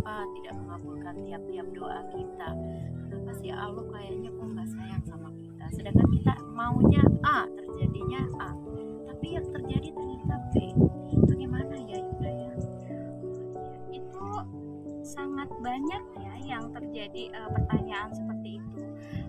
kenapa tidak mengabulkan tiap-tiap doa kita? Kenapa sih Allah kayaknya kok nggak sayang sama kita? Sedangkan kita maunya A, terjadinya A, tapi yang terjadi ternyata B. Bagaimana ya Yuda ya? Itu sangat banyak ya yang terjadi pertanyaan seperti itu.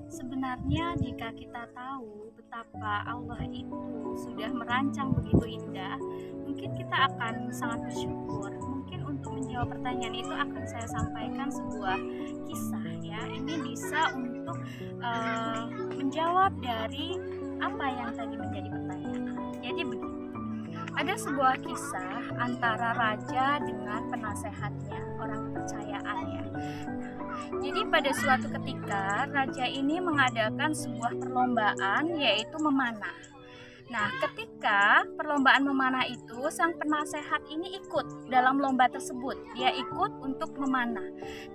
Sebenarnya jika kita tahu betapa Allah itu sudah merancang begitu indah, mungkin kita akan sangat bersyukur. Mungkin untuk menjawab pertanyaan itu akan saya sampaikan sebuah kisah ya. Ini bisa untuk menjawab dari apa yang tadi menjadi pertanyaan. Jadi begini, ada sebuah kisah antara raja dengan penasehatnya, orang kepercayaan ya. Jadi pada suatu ketika raja ini mengadakan sebuah perlombaan yaitu memanah. Nah, ketika perlombaan memanah itu, sang penasehat ini ikut dalam lomba tersebut. Dia ikut untuk memanah.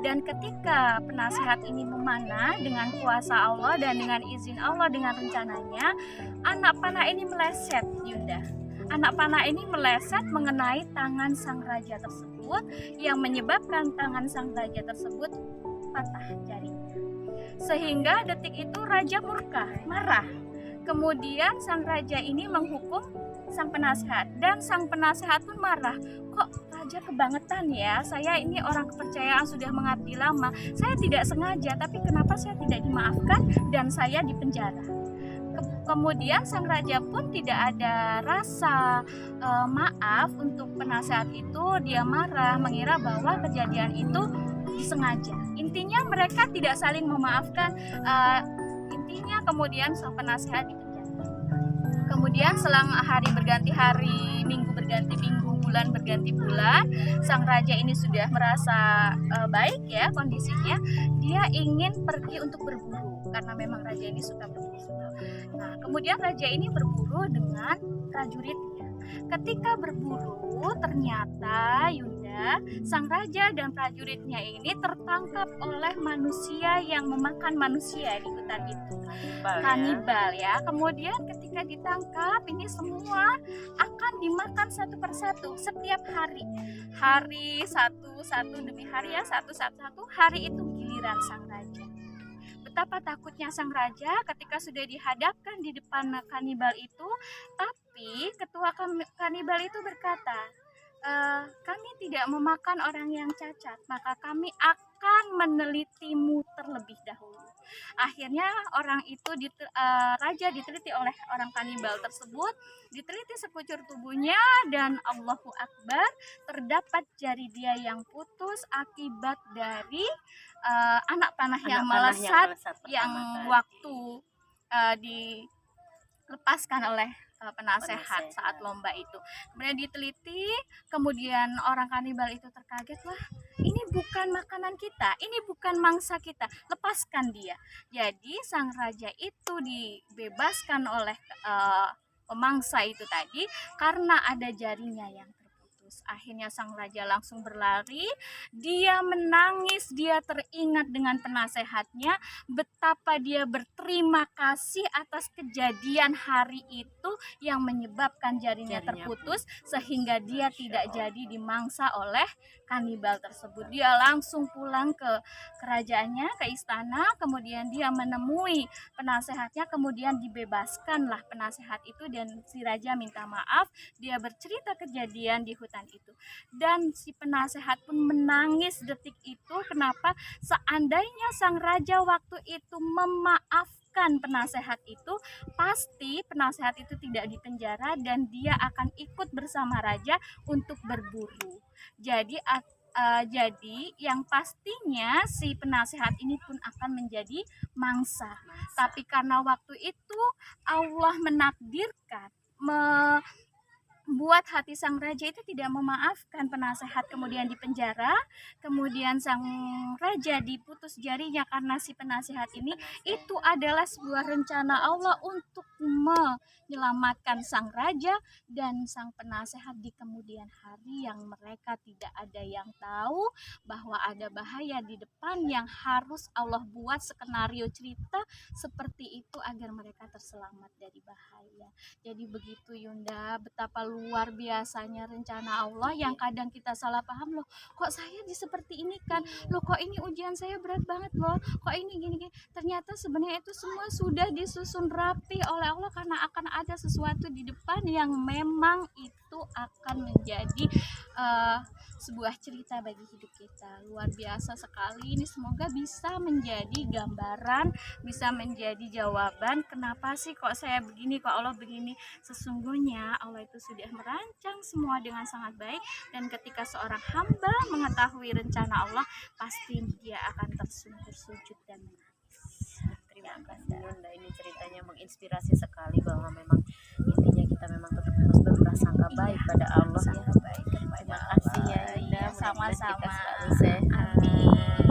Dan ketika penasehat ini memanah dengan kuasa Allah dan dengan izin Allah, dengan rencananya, anak panah ini meleset, Yunda. Anak panah ini meleset mengenai tangan sang raja tersebut yang menyebabkan tangan sang raja tersebut patah jarinya. Sehingga detik itu raja murka, marah. Kemudian sang raja ini menghukum sang penasehat dan sang penasehat pun marah. Kok raja kebangetan ya? Saya ini orang kepercayaan sudah mengabdi lama. Saya tidak sengaja, tapi kenapa saya tidak dimaafkan dan saya dipenjara? Kemudian sang raja pun tidak ada rasa maaf untuk penasehat itu. Dia marah, mengira bahwa kejadian itu disengaja. Intinya mereka tidak saling memaafkan. Intinya kemudian sang penasehat dipenjara. Kemudian selang hari berganti hari, minggu berganti minggu, bulan berganti bulan, sang raja ini sudah merasa baik ya kondisinya. Dia ingin pergi untuk berburu karena memang raja ini suka berburu. Nah, kemudian raja ini berburu dengan prajuritnya. Ketika berburu, ternyata Yunda, sang raja dan prajuritnya ini tertangkap oleh manusia yang memakan manusia di hutan itu. Kanibal ya. Kemudian ketika ditangkap, ini semua akan dimakan satu persatu setiap hari. Hari satu demi hari ya, satu hari itu giliran sang raja. Betapa takutnya sang raja ketika sudah dihadapkan di depan kanibal itu, tapi ketua kanibal itu berkata, kami tidak memakan orang yang cacat, maka kami akan menelitimu terlebih dahulu. Akhirnya orang itu raja diteliti oleh orang kanibal tersebut, diteliti sekujur tubuhnya dan Allahu Akbar, terdapat jari dia yang putus akibat dari anak panah yang melesat yang waktu dilepaskan oleh penasehat saat lomba itu. Kemudian diteliti, kemudian orang kanibal itu terkaget, wah ini bukan makanan kita, ini bukan mangsa kita, lepaskan dia. Jadi sang raja itu dibebaskan oleh pemangsa itu tadi karena ada jarinya yang terputus. Akhirnya sang raja langsung berlari, dia menangis, dia teringat dengan penasehatnya, betapa dia berterima kasih atas kejadian hari itu yang menyebabkan jarinya terputus sehingga dia tidak jadi dimangsa oleh kanibal tersebut. Dia langsung pulang ke kerajaannya, ke istana, kemudian dia menemui penasehatnya, kemudian dibebaskanlah penasehat itu dan si raja minta maaf, dia bercerita kejadian di hutan itu. Dan si penasehat pun menangis detik itu. Kenapa? Seandainya sang raja waktu itu memaafkan penasehat itu, pasti penasehat itu tidak dipenjara dan dia akan ikut bersama raja untuk berburu. Jadi yang pastinya si penasehat ini pun akan menjadi mangsa. Tapi karena waktu itu Allah menakdirkan buat hati sang raja itu tidak memaafkan penasehat, kemudian dipenjara, kemudian sang raja diputus jarinya karena si penasehat ini, itu adalah sebuah rencana Allah untuk menyelamatkan sang raja dan sang penasehat di kemudian hari, yang mereka tidak ada yang tahu bahwa ada bahaya di depan yang harus Allah buat skenario cerita seperti itu agar mereka terselamat dari bahaya. Jadi begitu Yunda, betapa luar biasanya rencana Allah yang kadang kita salah paham, loh kok saya seperti ini kan, loh kok ini ujian saya berat banget loh, kok ini gini-gini. Ternyata sebenarnya itu semua sudah disusun rapi oleh Allah karena akan ada sesuatu di depan yang memang itu akan menjadi sebuah cerita bagi hidup kita. Luar biasa sekali ini, semoga bisa menjadi gambaran, bisa menjadi jawaban kenapa sih kok saya begini, kok Allah begini. Sesungguhnya Allah itu sudah merancang semua dengan sangat baik, dan ketika seorang hamba mengetahui rencana Allah, pasti dia akan tersungkur sujud dan menangis. Terima kasih Yunda, ini ceritanya menginspirasi sekali bahwa memang intinya kita memang tetap harus berprasangka baik pada Allah ya. Baik kepada Terima kasih ya Yunda, Allah. mudah-mudahan kita Sama-sama. selalu sehat. Amin.